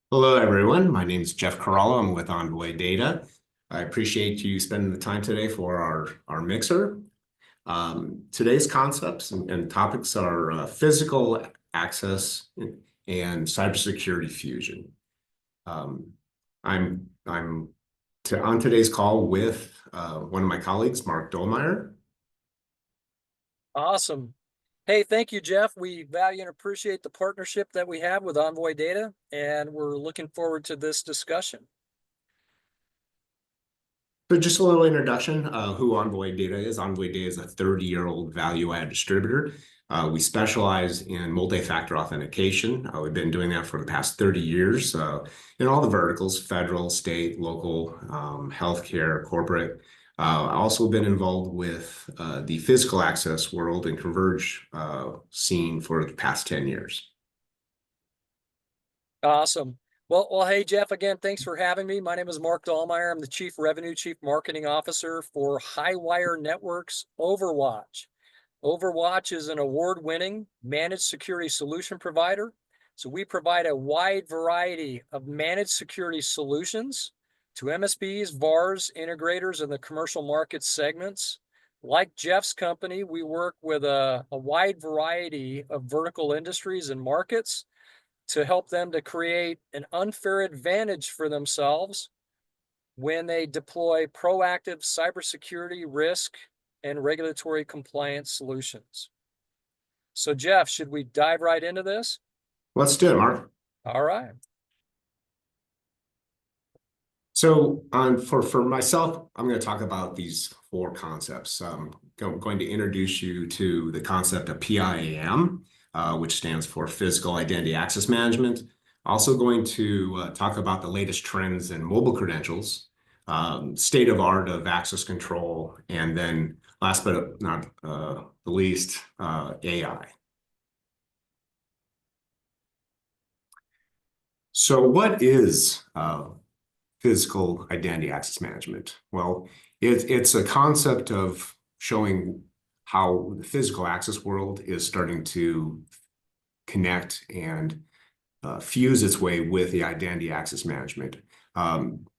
Hello, everyone. My name is Jeff Carallo. I'm with Envoy Data. I appreciate you spending the time today for our mixer. Today's concepts and topics are physical access and cybersecurity fusion. Um, I'm on today's call with one of my colleagues, Mark Dolmeyer. Awesome. Hey, thank you, Jeff. We value and appreciate the partnership that we have with Envoy Data, and we're looking forward to this discussion. So just a little introduction, who Envoy Data is. Envoy Data is a 30-year-old value-add distributor. We specialize in multi-factor authentication. We've been doing that for the past 30 years in all the verticals: federal, state, local, healthcare, corporate. Also been involved with the physical access world and Converge scene for the past 10 years. Awesome. Well, hey, Jeff, again, thanks for having me. My name is Mark Dahlmeyer. I'm the Chief Revenue, Chief Marketing Officer for Highwire Networks Overwatch. Overwatch is an award-winning managed security solution provider. So we provide a wide variety of managed security solutions to MSPs, VARs, integrators, and the commercial market segments. Like Jeff's company, we work with a wide variety of vertical industries and markets to help them to create an unfair advantage for themselves when they deploy proactive cybersecurity risk and regulatory compliance solutions. So, Jeff, should we dive right into this? Let's do it, Mark. All right. So for myself, I'm going to talk about these four concepts. I'm going to introduce you to the concept of PIAM, which stands for Physical Identity Access Management. Also going to talk about the latest trends in mobile credentials, state of art of access control, and then last but not the least, AI. So what is physical identity access management? Well, it's a concept of showing how the physical access world is starting to connect and fuse its way with the identity access management.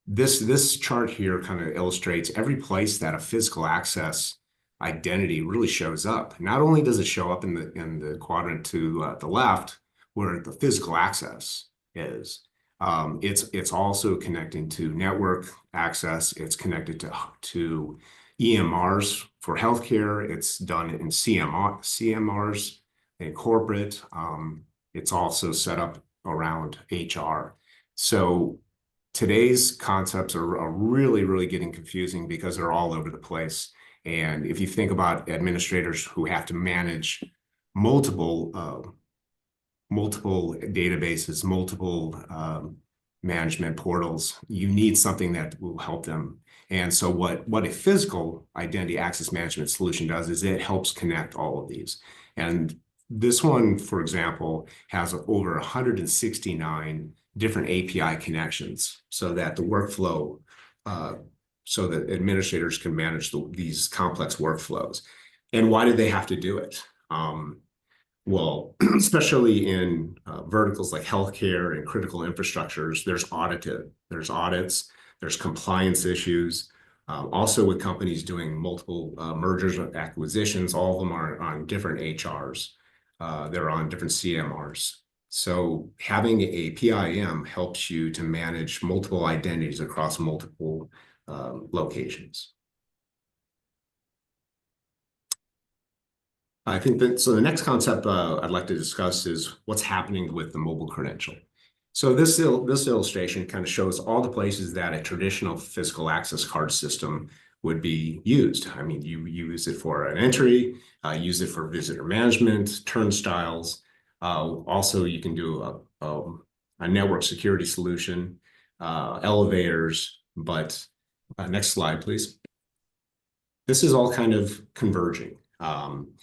This chart here kind of illustrates every place that a physical access identity really shows up. Not only does it show up in the quadrant to the left, where the physical access is, it's also connecting to network access. It's connected to EMRs for healthcare. It's done in CMRs in corporate. It's also set up around HR. So today's concepts are really, really getting confusing because they're all over the place. And if you think about administrators who have to manage multiple databases, multiple management portals, you need something that will help them. And so what a physical identity access management solution does is it helps connect all of these. And this one, for example, has over 169 different API connections so that the workflow, so that administrators can manage these complex workflows. And why do they have to do it? Well, especially in verticals like healthcare and critical infrastructures, there's audits, there's compliance issues. Also with companies doing multiple mergers or acquisitions, all of them are on different HRs. They're on different CMRs. So having a PIM helps you to manage multiple identities across multiple locations. I think that so the next concept I'd like to discuss is what's happening with the mobile credential. So this illustration kind of shows all the places that a traditional physical access card system would be used. I mean, you use it for an entry, use it for visitor management, turnstiles. Also, you can do a network security solution, elevators. But next slide, please. This is all kind of converging.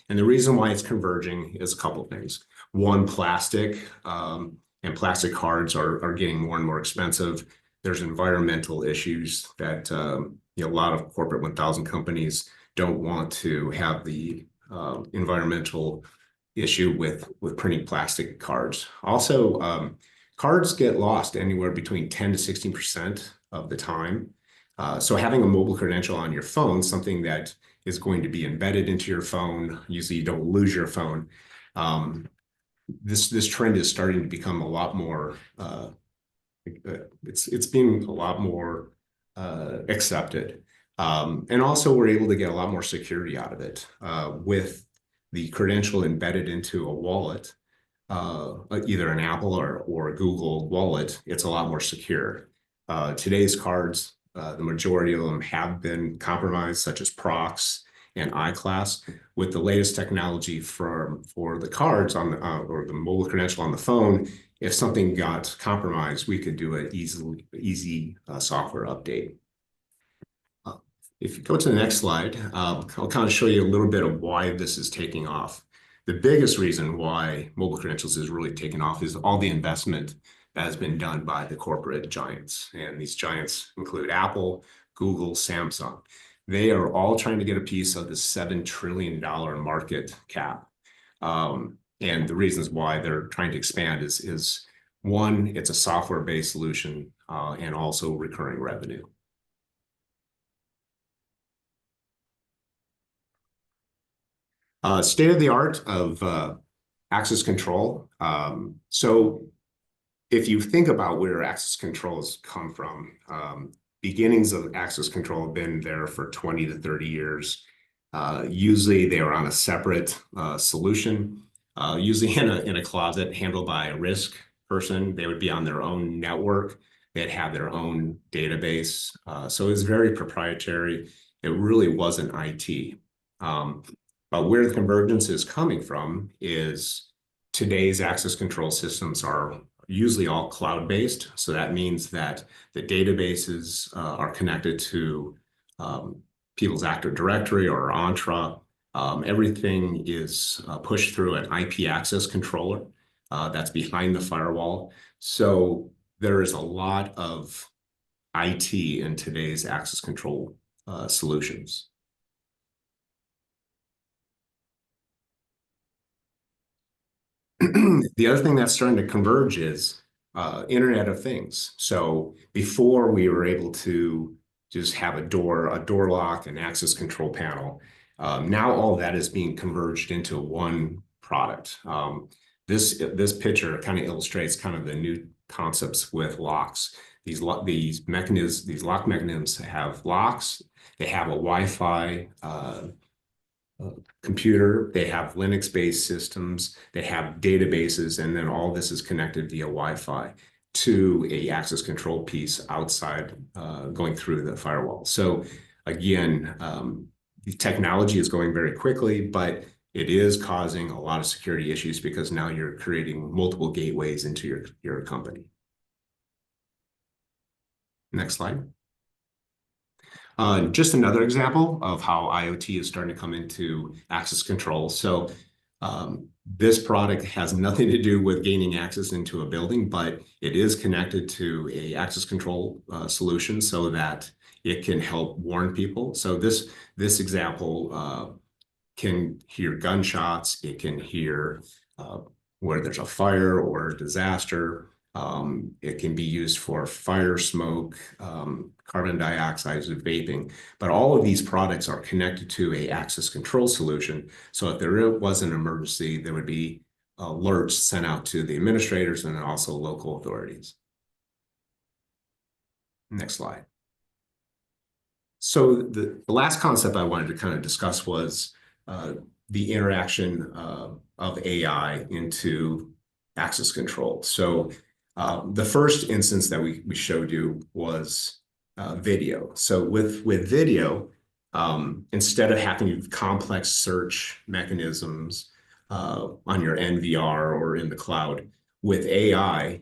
And the reason why it's converging is a couple of things. One, plastic and plastic cards are getting more and more expensive. There's environmental issues that a lot of corporate 1000 companies don't want to have the environmental issue with printing plastic cards. Also, cards get lost anywhere between 10 to 16% of the time. So having a mobile credential on your phone, something that is going to be embedded into your phone, usually you don't lose your phone. This trend is starting to become a lot more, it's being a lot more accepted. And also we're able to get a lot more security out of it with the credential embedded into a wallet, either an Apple or a Google wallet. It's a lot more secure. Today's cards, the majority of them have been compromised, such as Prox and iClass. With the latest technology for the cards on the or the mobile credential on the phone, if something got compromised, we could do an easy software update. If you go to the next slide, I'll kind of show you a little bit of why this is taking off. The biggest reason why mobile credentials is really taking off is all the investment that has been done by the corporate giants. And these giants include Apple, Google, Samsung. They are all trying to get a piece of the $7 trillion market cap. And the reasons why they're trying to expand is one, it's a software-based solution and also recurring revenue. State of the art of access control. So if you think about where access controls come from, beginnings of access control have been there for 20 to 30 years. Usually they are on a separate solution, usually in a closet handled by a risk person. They would be on their own network. They'd have their own database. So it's very proprietary. It really wasn't IT. But where the convergence is coming from is today's access control systems are usually all cloud-based. So that means that the databases are connected to People's Active Directory or Entra. Everything is pushed through an IP access controller that's behind the firewall. So there is a lot of IT in today's access control solutions. The other thing that's starting to converge is Internet of Things. So before we were able to just have a door lock, and access control panel. Now all that is being converged into one product. This picture kind of illustrates kind of the new concepts with locks. These lock mechanisms have locks. They have a Wi-Fi computer, they have Linux-based systems, they have databases, and then all this is connected via Wi-Fi to a access control piece outside going through the firewall. So again, the technology is going very quickly, but it is causing a lot of security issues because now you're creating multiple gateways into your company. Next slide. Just another example of how IoT is starting to come into access control. So this product has nothing to do with gaining access into a building, but it is connected to a access control solution so that it can help warn people. So this example can hear gunshots. It can hear where there's a fire or a disaster. It can be used for fire, smoke, carbon dioxide, vaping, but all of these products are connected to a access control solution. So if there was an emergency, there would be alerts sent out to the administrators and also local authorities. Next slide. So the last concept I wanted to kind of discuss was the interaction of AI into access control. So the first instance that we showed you was video. So with video, instead of having complex search mechanisms on your NVR or in the cloud, with AI,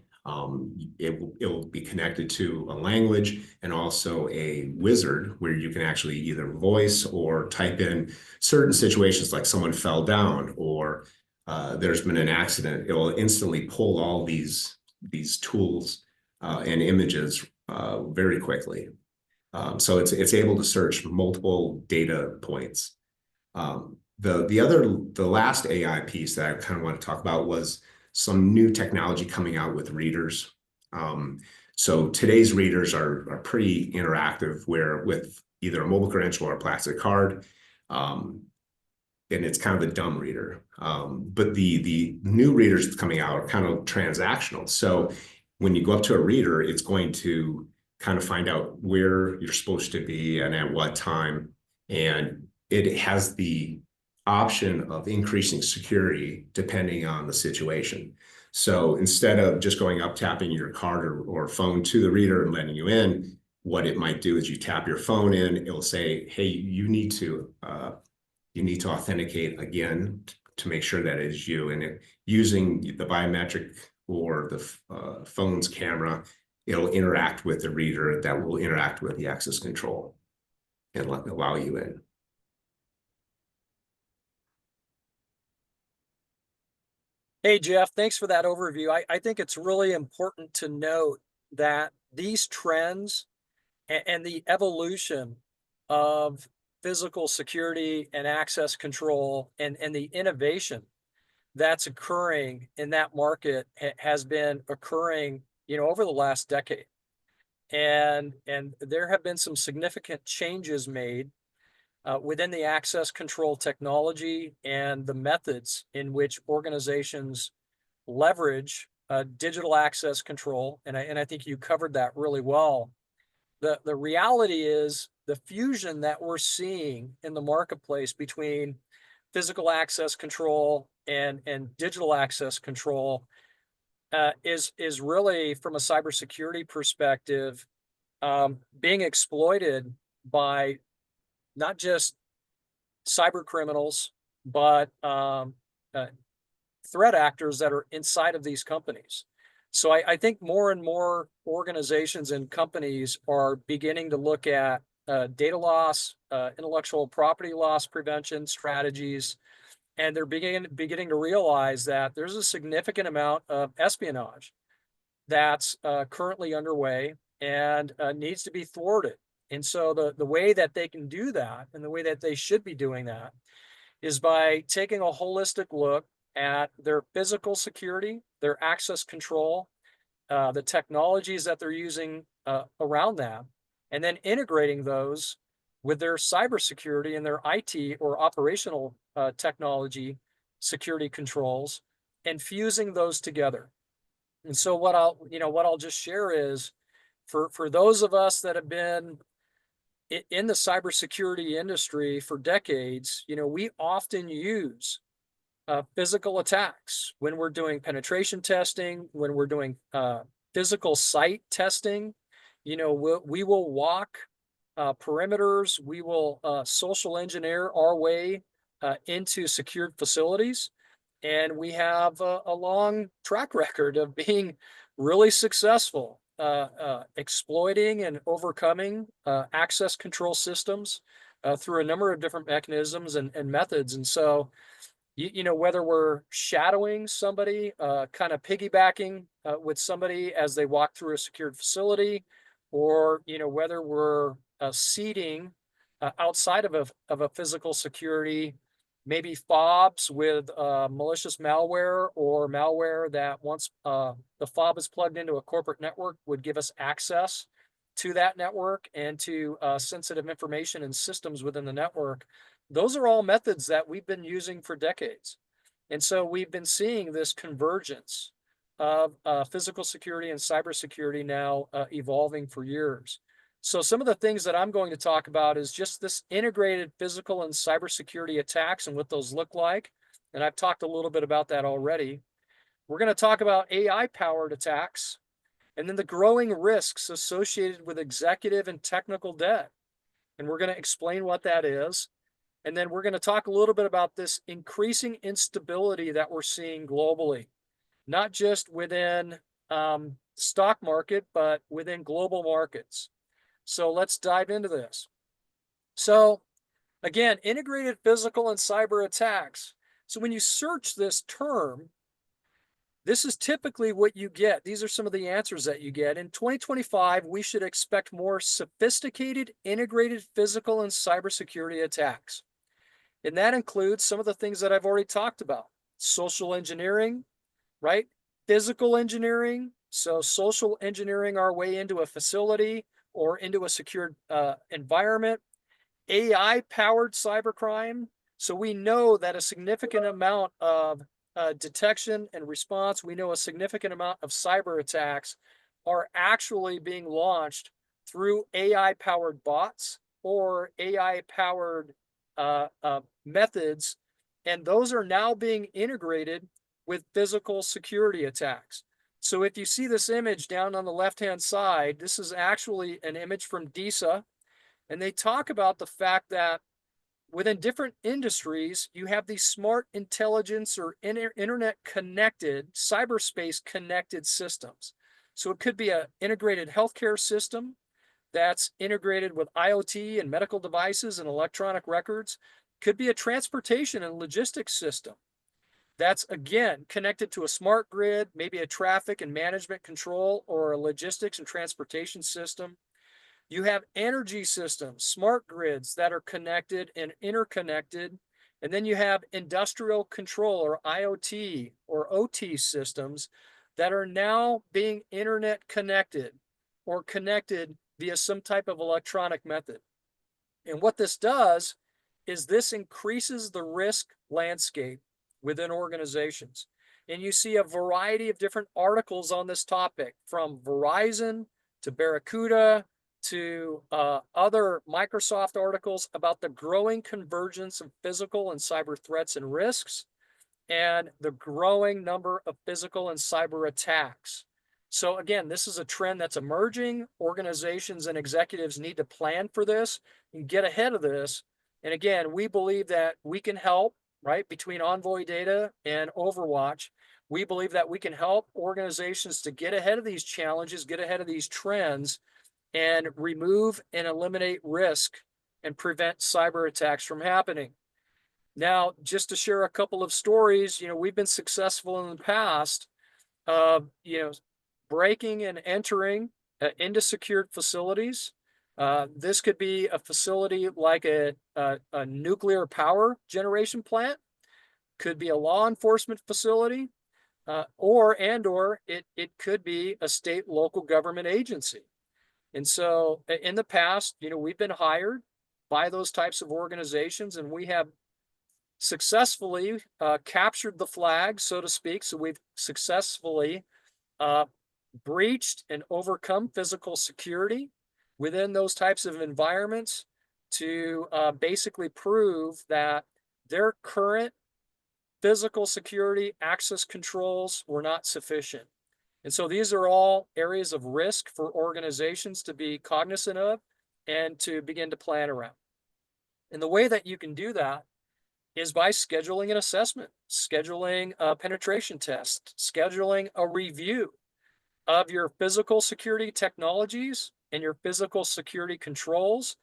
it will be connected to a language and also a wizard where you can actually either voice or type in certain situations like someone fell down or there's been an accident. It will instantly pull all these tools and images very quickly. So it's able to search multiple data points. The last AI piece that I kind of want to talk about was some new technology coming out with readers. So today's readers are pretty interactive, where with either a mobile credential or a plastic card, and it's kind of a dumb reader. But the new readers coming out are kind of transactional. So when you go up to a reader, it's going to kind of find out where you're supposed to be and at what time. And it has the option of increasing security depending on the situation. So instead of just going up, tapping your card or phone to the reader and letting you in, what it might do is you tap your phone in, it'll say, hey, you need to authenticate again to make sure that it is you. And using the biometric or the phone's camera, it'll interact with the reader that will interact with the access control and allow you in. Hey, Jeff, thanks for that overview. I think it's really important to note that these trends and the evolution of physical security and access control and the innovation that's occurring in that market has been occurring, over the last decade. And there have been some significant changes made within the access control technology and the methods in which organizations leverage digital access control. And I think you covered that really well. The reality is the fusion that we're seeing in the marketplace between physical access control and digital access control is really, from a cybersecurity perspective, being exploited by not just cyber criminals, but threat actors that are inside of these companies. So I think more and more organizations and companies are beginning to look at data loss, intellectual property loss prevention strategies, and they're beginning to realize that there's a significant amount of espionage that's currently underway and needs to be thwarted. And so the way that they can do that, and the way that they should be doing that, is by taking a holistic look at their physical security, their access control, the technologies that they're using around that, and then integrating those with their cybersecurity and their IT or operational technology security controls, and fusing those together. And so what I'll just share is, for those of us that have been in the cybersecurity industry for decades, we often use physical attacks when we're doing penetration testing, when we're doing physical site testing. We will walk perimeters, we will social engineer our way into secured facilities, and we have a long track record of being really successful exploiting and overcoming access control systems through a number of different mechanisms and methods. And so, whether we're shadowing somebody, kind of piggybacking with somebody as they walk through a secured facility, or whether we're seeding outside of a physical security, maybe fobs with malicious malware, or malware that once the fob is plugged into a corporate network would give us access to that network and to sensitive information and systems within the network. Those are all methods that we've been using for decades. And so we've been seeing this convergence of physical security and cybersecurity now evolving for years. So some of the things that I'm going to talk about is just this integrated physical and cybersecurity attacks and what those look like. And I've talked a little bit about that already. We're going to talk about AI-powered attacks, and then the growing risks associated with executive and technical debt. And we're going to explain what that is. And then we're going to talk a little bit about this increasing instability that we're seeing globally, not just within stock market, but within global markets. So let's dive into this. So again, integrated physical and cyber attacks. So when you search this term, this is typically what you get. These are some of the answers that you get. In 2025, we should expect more sophisticated, integrated physical and cybersecurity attacks. And that includes some of the things that I've already talked about: social engineering, right? Physical engineering, so social engineering our way into a facility or into a secured environment. AI-powered cybercrime. So we know that a significant amount of detection and response, we know a significant amount of cyber attacks are actually being launched through AI-powered bots or AI-powered methods, and those are now being integrated with physical security attacks. So if you see this image down on the left-hand side, this is actually an image from DISA, and they talk about the fact that within different industries, you have these smart intelligence or internet connected, cyberspace connected systems. So it could be an integrated healthcare system that's integrated with IoT and medical devices and electronic records. Could be a transportation and logistics system that's, again, connected to a smart grid, maybe a traffic and management control or a logistics and transportation system. You have energy systems, smart grids that are connected and interconnected. And then you have industrial control or IoT or OT systems that are now being internet connected or connected via some type of electronic method. And what this does is this increases the risk landscape within organizations. And you see a variety of different articles on this topic, from Verizon to Barracuda to other Microsoft articles about the growing convergence of physical and cyber threats and risks, and the growing number of physical and cyber attacks. So again, this is a trend that's emerging. Organizations and executives need to plan for this and get ahead of this. And again, we believe that we can help, right? Between Envoy Data and Overwatch, we believe that we can help organizations to get ahead of these challenges, get ahead of these trends, and remove and eliminate risk and prevent cyber attacks from happening. Now, just to share a couple of stories, we've been successful in the past, breaking and entering into secured facilities. This could be a facility like a nuclear power generation plant, could be a law enforcement facility, or it could be a state local government agency. And so in the past, we've been hired by those types of organizations, and we have successfully captured the flag, so to speak. So we've successfully breached and overcome physical security within those types of environments to basically prove that their current physical security access controls were not sufficient. And so these are all areas of risk for organizations to be cognizant of and to begin to plan around. And the way that you can do that is by scheduling an assessment, scheduling a penetration test, scheduling a review of your physical security technologies and your physical security controls,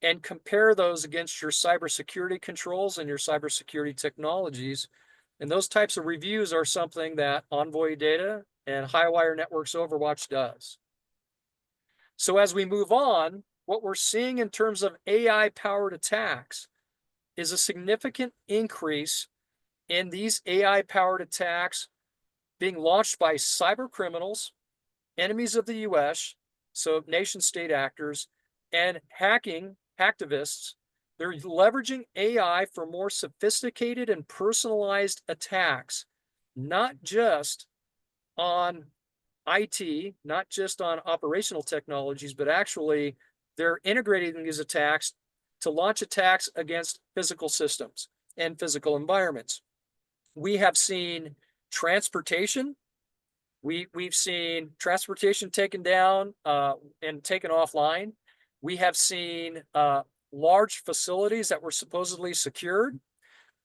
and compare those against your cybersecurity controls and your cybersecurity technologies. And those types of reviews are something that Envoy Data and Highwire Networks Overwatch does. So as we move on, what we're seeing in terms of AI-powered attacks is a significant increase in these AI-powered attacks being launched by cyber criminals, enemies of the US, so nation-state actors, and hacktivists. They're leveraging AI for more sophisticated and personalized attacks, not just on IT, not just on operational technologies, but actually they're integrating these attacks to launch attacks against physical systems and physical environments. We have seen transportation. We've seen transportation taken down and taken offline. We have seen large facilities that were supposedly secured,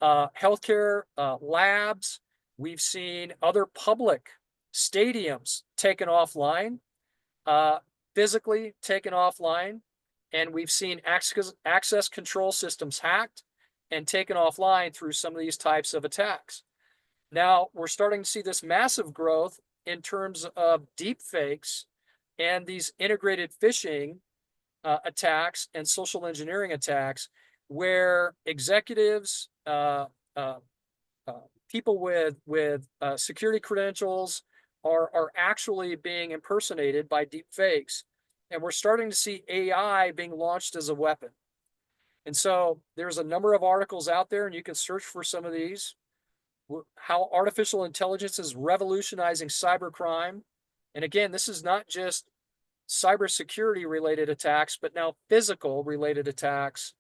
healthcare labs. We've seen other public stadiums taken offline, physically taken offline, and we've seen access control systems hacked and taken offline through some of these types of attacks. Now, we're starting to see this massive growth in terms of deep fakes and these integrated phishing attacks and social engineering attacks, where executives, people with security credentials are actually being impersonated by deep fakes. And we're starting to see AI being launched as a weapon. And so there's a number of articles out there, and you can search for some of these. How artificial intelligence is revolutionizing cybercrime. And again, this is not just cybersecurity related attacks, but now physical related attacks.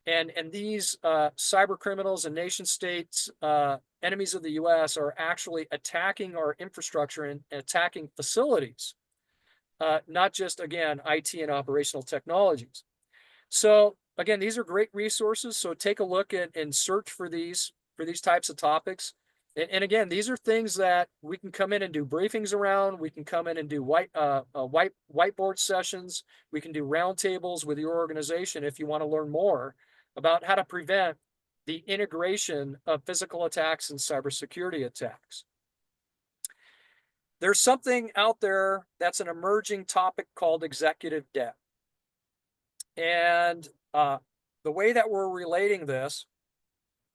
And these cyber criminals and nation states, enemies of the US, are actually attacking our infrastructure and attacking facilities, not just, again, IT and operational technologies. So again, these are great resources. So take a look at and search for these types of topics. And again, these are things that we can come in and do briefings around. We can come in and do whiteboard sessions. We can do roundtables with your organization if you want to learn more about how to prevent the integration of physical attacks and cybersecurity attacks. There's something out there that's an emerging topic called executive debt. And the way that we're relating this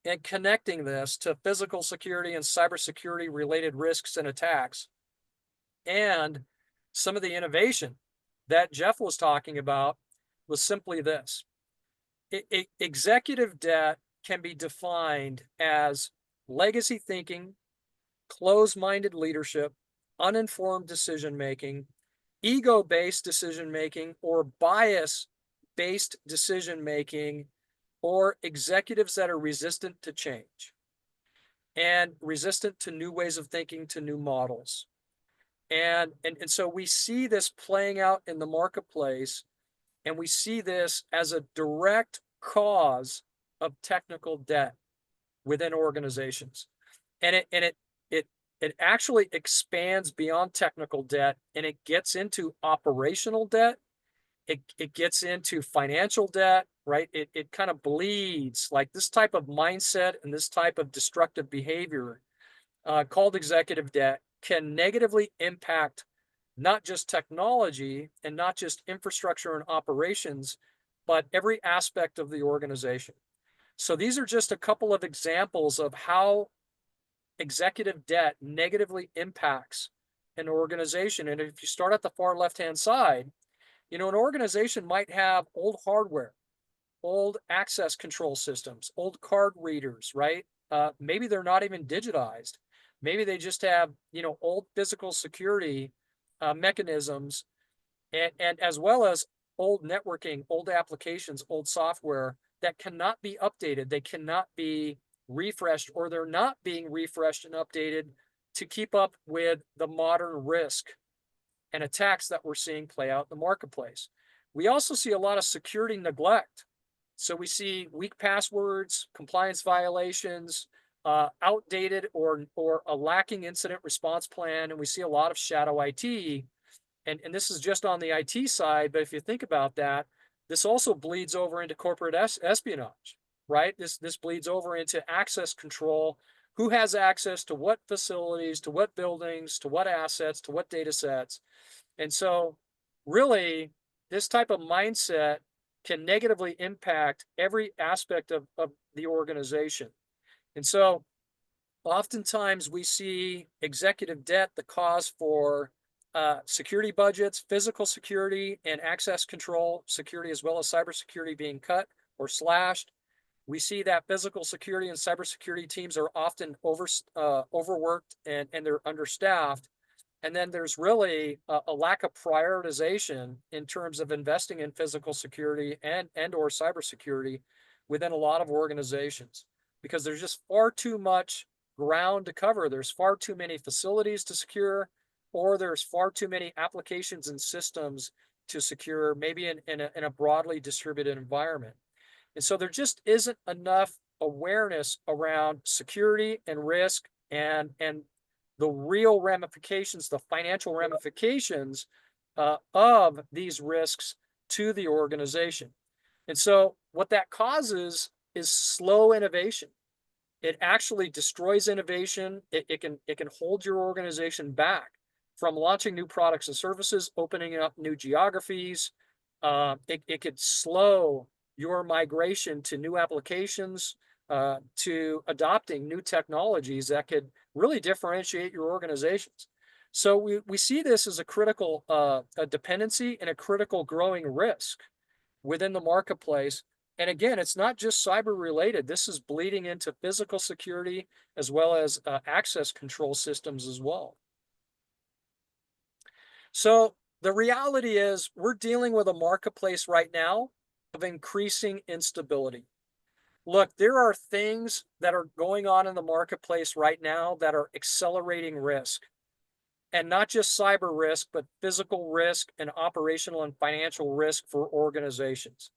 and connecting this to physical security and cybersecurity related risks and attacks, and some of the innovation that Jeff was talking about, was simply this. Executive debt can be defined as legacy thinking, closed-minded leadership, uninformed decision-making, ego-based decision-making, or bias-based decision-making, or executives that are resistant to change and resistant to new ways of thinking, to new models. And so we see this playing out in the marketplace, and we see this as a direct cause of technical debt within organizations. And it actually expands beyond technical debt, and it gets into operational debt. It gets into financial debt, right? It kind of bleeds. Like, this type of mindset and this type of destructive behavior called executive debt can negatively impact not just technology and not just infrastructure and operations, but every aspect of the organization. So these are just a couple of examples of how executive debt negatively impacts an organization. And if you start at the far left-hand side, an organization might have old hardware, old access control systems, old card readers, right? Maybe they're not even digitized. Maybe they just have, old physical security mechanisms, and as well as old networking, old applications, old software that cannot be updated. They cannot be refreshed, or they're not being refreshed and updated to keep up with the modern risk and attacks that we're seeing play out in the marketplace. We also see a lot of security neglect. So we see weak passwords, compliance violations, outdated or a lacking incident response plan, and we see a lot of shadow IT. And this is just on the IT side, but if you think about that, this also bleeds over into corporate espionage, right? This bleeds over into access control. Who has access to what facilities, to what buildings, to what assets, to what data sets? And so really, this type of mindset can negatively impact every aspect of the organization. And so oftentimes we see executive debt the cause for security budgets, physical security and access control security, as well as cybersecurity, being cut or slashed. We see that physical security and cybersecurity teams are often overworked and they're understaffed. And then there's really a lack of prioritization in terms of investing in physical security and or cybersecurity within a lot of organizations, because there's just far too much ground to cover. There's far too many facilities to secure, or there's far too many applications and systems to secure, maybe in a broadly distributed environment. And so there just isn't enough awareness around security and risk and the real ramifications, the financial ramifications of these risks to the organization. And so what that causes is slow innovation. It actually destroys innovation. It can hold your organization back from launching new products and services, opening up new geographies. It could slow your migration to new applications, to adopting new technologies that could really differentiate your organizations. So we see this as a critical a dependency and a critical growing risk within the marketplace. And again, it's not just cyber related. This is bleeding into physical security as well as access control systems as well. So the reality is we're dealing with a marketplace right now of increasing instability. Look, there are things that are going on in the marketplace right now that are accelerating risk, and not just cyber risk, but physical risk and operational and financial risk for organizations.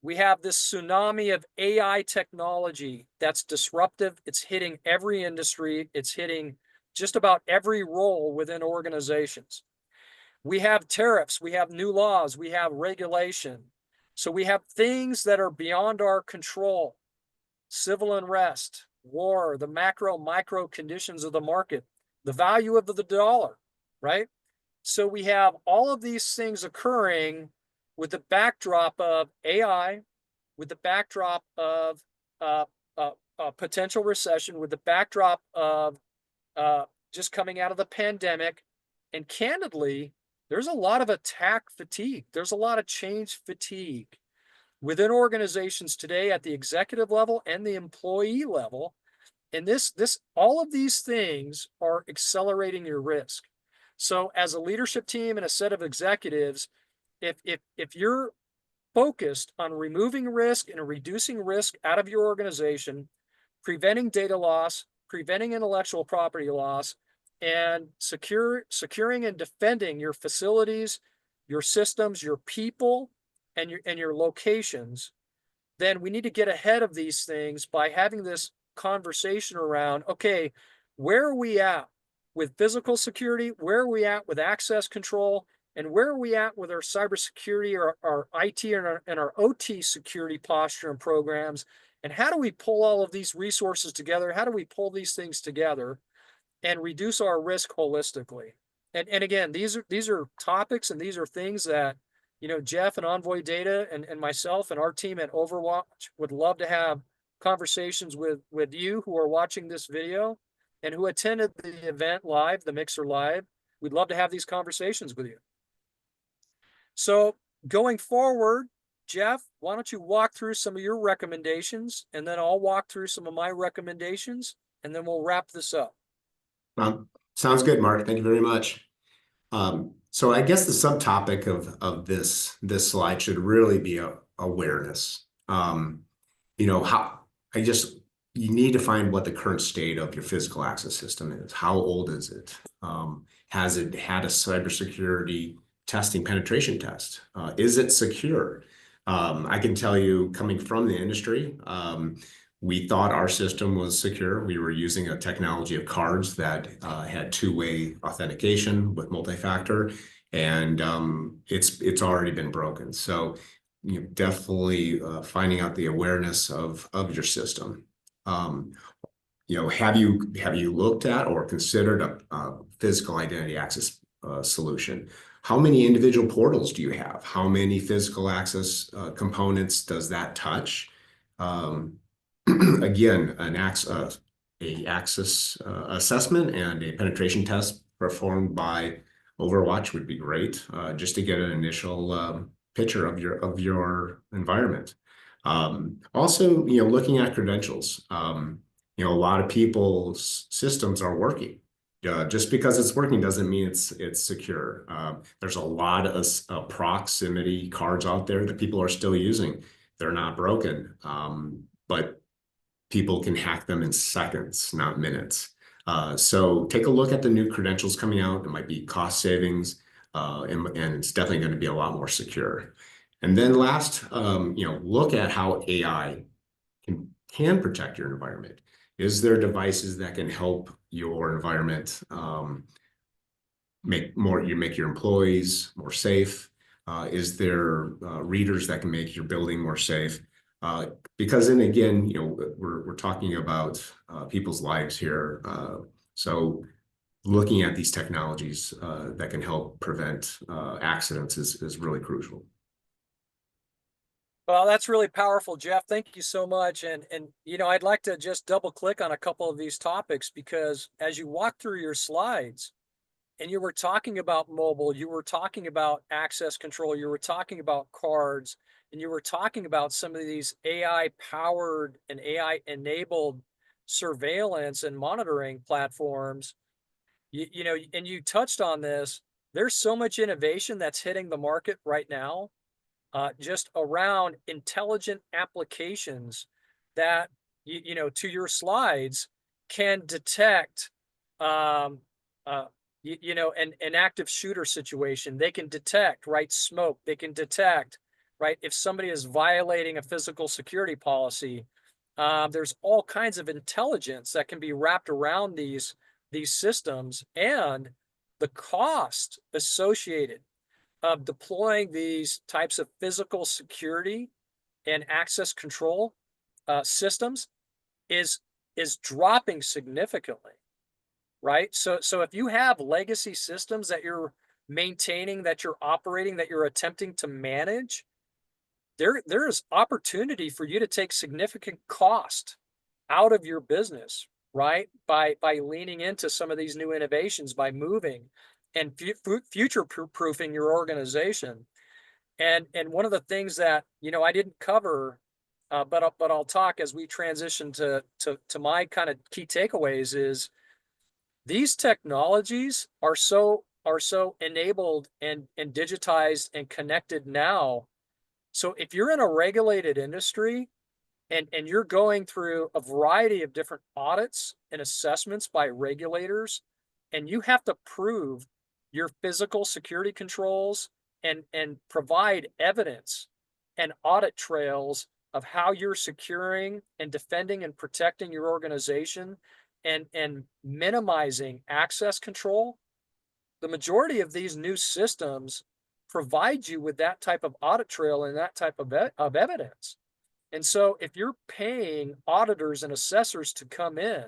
We have this tsunami of AI technology that's disruptive. It's hitting every industry. It's hitting just about every role within organizations. We have tariffs, we have new laws, we have regulation. So we have things that are beyond our control: civil unrest, war, the macro, micro conditions of the market, the value of the dollar, right? So we have all of these things occurring with the backdrop of AI, with the backdrop of potential recession, with the backdrop of just coming out of the pandemic. And candidly, there's a lot of attack fatigue. There's a lot of change fatigue within organizations today at the executive level and the employee level. And all of these things are accelerating your risk. So as a leadership team and a set of executives, if you're focused on removing risk and reducing risk out of your organization, preventing data loss, preventing intellectual property loss, and securing and defending your facilities, your systems, your people, and your locations, then we need to get ahead of these things by having this conversation around, okay, where are we at with physical security? Where are we at with access control? And where are we at with our cybersecurity, our IT and our OT security posture and programs? And how do we pull all of these resources together? How do we pull these things together and reduce our risk holistically? And again, these are topics and these are things that, Jeff and Envoy Data and myself and our team at Overwatch would love to have conversations with you who are watching this video and who attended the event live, the Mixer Live. We'd love to have these conversations with you. So going forward, Jeff, why don't you walk through some of your recommendations, and then I'll walk through some of my recommendations, and then we'll wrap this up. Sounds good, Mark. Thank you very much. So I guess the subtopic of this slide should really be awareness. You need to find what the current state of your physical access system is. How old is it? Has it had a cybersecurity testing penetration test? Is it secure? I can tell you, coming from the industry, we thought our system was secure. We were using a technology of cards that had two-way authentication with multi-factor, and it's already been broken. So definitely finding out the awareness of your system. Have you looked at or considered a physical identity access solution? How many individual portals do you have? How many physical access components does that touch? Again, a access assessment and a penetration test performed by Overwatch would be great, just to get an initial picture of your environment. Also, looking at credentials. A lot of people's systems are working. Just because it's working doesn't mean it's secure. There's a lot of proximity cards out there that people are still using. They're not broken, but people can hack them in seconds, not minutes. So take a look at the new credentials coming out. It might be cost savings, and it's definitely going to be a lot more secure. And then last, look at how AI can protect your environment. Is there devices that can help your environment make your employees more safe? Is there readers that can make your building more safe? Because then again, we're talking about people's lives here. So looking at these technologies that can help prevent accidents is really crucial. Well, that's really powerful, Jeff. Thank you so much. And I'd like to just double click on a couple of these topics because as you walk through your slides and you were talking about mobile, you were talking about access control, you were talking about cards, and you were talking about some of these AI powered and AI enabled surveillance and monitoring platforms. And you touched on this. There's so much innovation that's hitting the market right now, just around intelligent applications that to your slides can detect um, an active shooter situation. They can detect, right, smoke. They can detect, right, if somebody is violating a physical security policy. There's all kinds of intelligence that can be wrapped around these systems, and the cost associated of deploying these types of physical security and access control systems is is dropping significantly, right? So if you have legacy systems that you're maintaining, that you're operating, that you're attempting to manage, there is opportunity for you to take significant cost out of your business, right? By leaning into some of these new innovations, by moving and future proofing your organization. And one of the things that I didn't cover, but I'll talk as we transition to my kind of key takeaways is these technologies are so enabled and digitized and connected now. So if you're in a regulated industry and you're going through a variety of different audits and assessments by regulators, and you have to prove your physical security controls and provide evidence and audit trails of how you're securing and defending and protecting your organization and minimizing access control. The majority of these new systems provide you with that type of audit trail and that type of evidence. And so if you're paying auditors and assessors to come in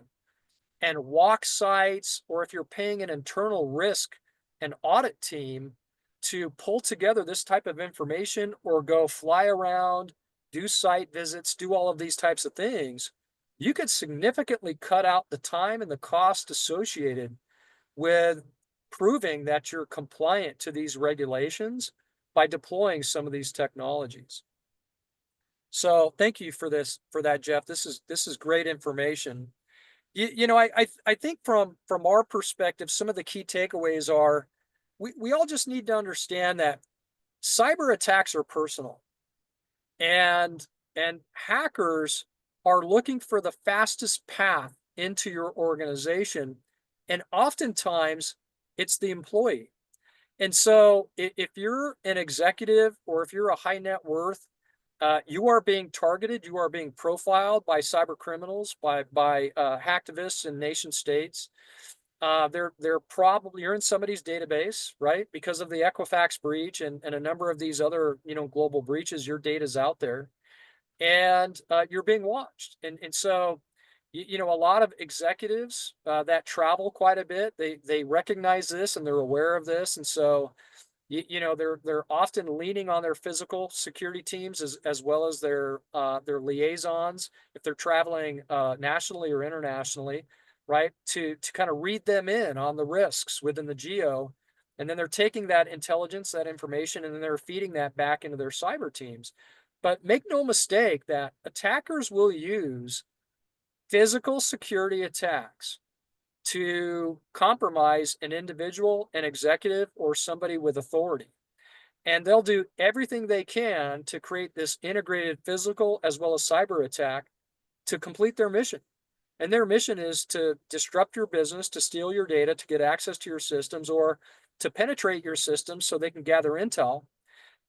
and walk sites, or if you're paying an internal risk and audit team to pull together this type of information or go fly around, do site visits, do all of these types of things, you could significantly cut out the time and the cost associated with proving that you're compliant to these regulations by deploying some of these technologies. So thank you for that, Jeff. This is great information. I think from our perspective, some of the key takeaways are we all just need to understand that cyber attacks are personal, and hackers are looking for the fastest path into your organization, and oftentimes it's the employee. And so if you're an executive or if you're a high net worth, you are being targeted, you are being profiled by cyber criminals, by hacktivists in nation states. They're probably, you're in somebody's database, right? Because of the Equifax breach and a number of these other global breaches, your data's out there, and you're being watched. And so a lot of executives that travel quite a bit, they recognize this and they're aware of this, and so they're often leaning on their physical security teams as well as their liaisons if they're traveling nationally or internationally, right? To kind of read them in on the risks within the geo, and then they're taking that intelligence, that information, and then they're feeding that back into their cyber teams. But make no mistake that attackers will use physical security attacks to compromise an individual, an executive, or somebody with authority. And they'll do everything they can to create this integrated physical as well as cyber attack to complete their mission. And their mission is to disrupt your business, to steal your data, to get access to your systems, or to penetrate your systems so they can gather intel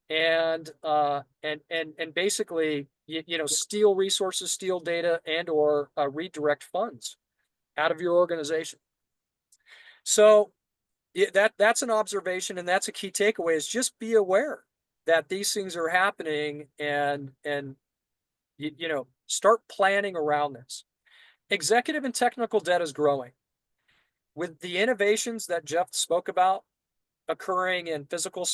and basically steal resources, steal data, and or redirect funds out of your organization. So that's an observation, and that's a key takeaway: is just be aware that these things are happening, and start planning around this. Executive and technical debt is growing with the innovations that Jeff spoke about occurring in physical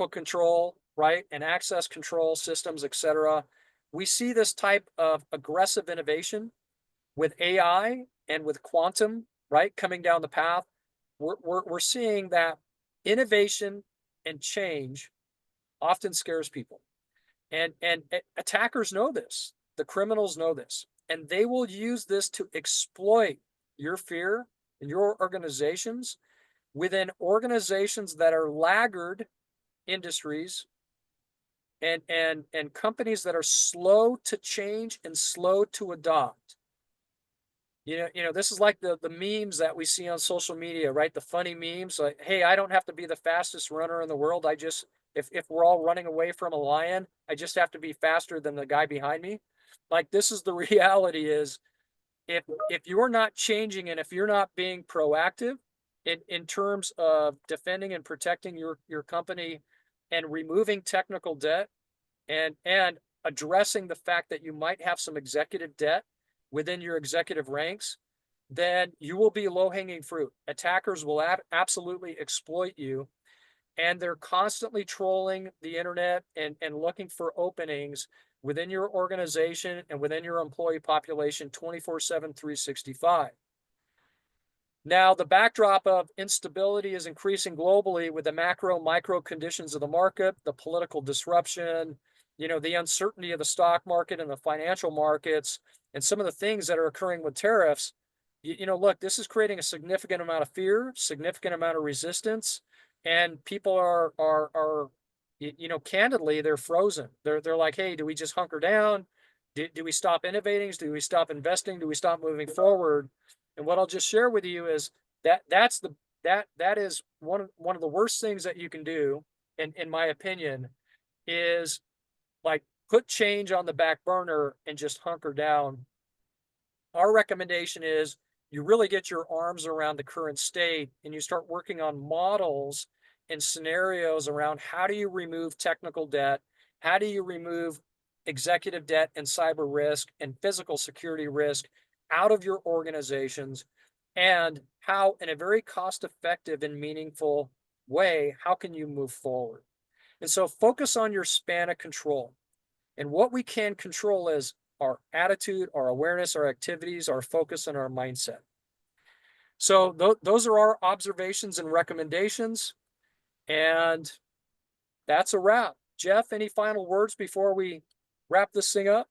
control, right? And access control systems, et cetera. We see this type of aggressive innovation with AI and with quantum, right, coming down the path. We're seeing that innovation and change often scares people. And attackers know this. The criminals know this. And they will use this to exploit your fear in your organizations within organizations that are laggard industries and companies that are slow to change and slow to adopt. This is like the memes that we see on social media, right? The funny memes like, hey, I don't have to be the fastest runner in the world. I just, if we're all running away from a lion, I just have to be faster than the guy behind me. Like, this is the reality is if you're not changing and if you're not being proactive in terms of defending and protecting your company and removing technical debt and addressing the fact that you might have some executive debt within your executive ranks, then you will be low-hanging fruit. Attackers will absolutely exploit you, and they're constantly trolling the internet and looking for openings within your organization and within your employee population 24/7, 365. Now, the backdrop of instability is increasing globally with the macro, micro conditions of the market, the political disruption, the uncertainty of the stock market and the financial markets, and some of the things that are occurring with tariffs. Look, this is creating a significant amount of fear, significant amount of resistance, and people are candidly, they're frozen. They're like, hey, do we just hunker down? Do we stop innovating? Do we stop investing? Do we stop moving forward? And what I'll just share with you is that that is one of the worst things that you can do, in my opinion, is like put change on the back burner and just hunker down. Our recommendation is you really get your arms around the current state and you start working on models and scenarios around how do you remove technical debt? How do you remove executive debt and cyber risk and physical security risk out of your organizations? And how, in a very cost-effective and meaningful way, how can you move forward? And so focus on your span of control. And what we can control is our attitude, our awareness, our activities, our focus, and our mindset. So those are our observations and recommendations. And that's a wrap. Jeff, any final words before we wrap this thing up?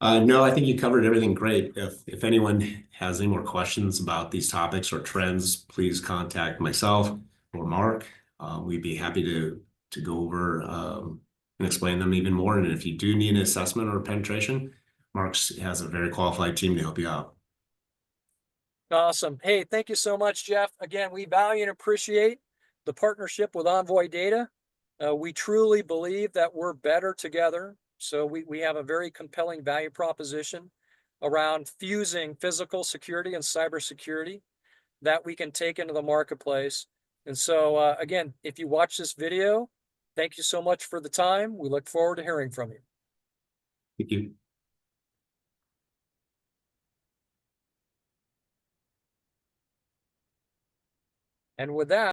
No, I think you covered everything great. If anyone has any more questions about these topics or trends, please contact myself or Mark. We'd be happy to go over and explain them even more. And if you do need an assessment or penetration, Mark has a very qualified team to help you out. Awesome. Hey, thank you so much, Jeff. Again, we value and appreciate the partnership with Envoy Data. We truly believe that we're better together. So we have a very compelling value proposition around fusing physical security and cybersecurity that we can take into the marketplace. And so, again, if you watch this video, thank you so much for the time. We look forward to hearing from you. Thank you. And with that,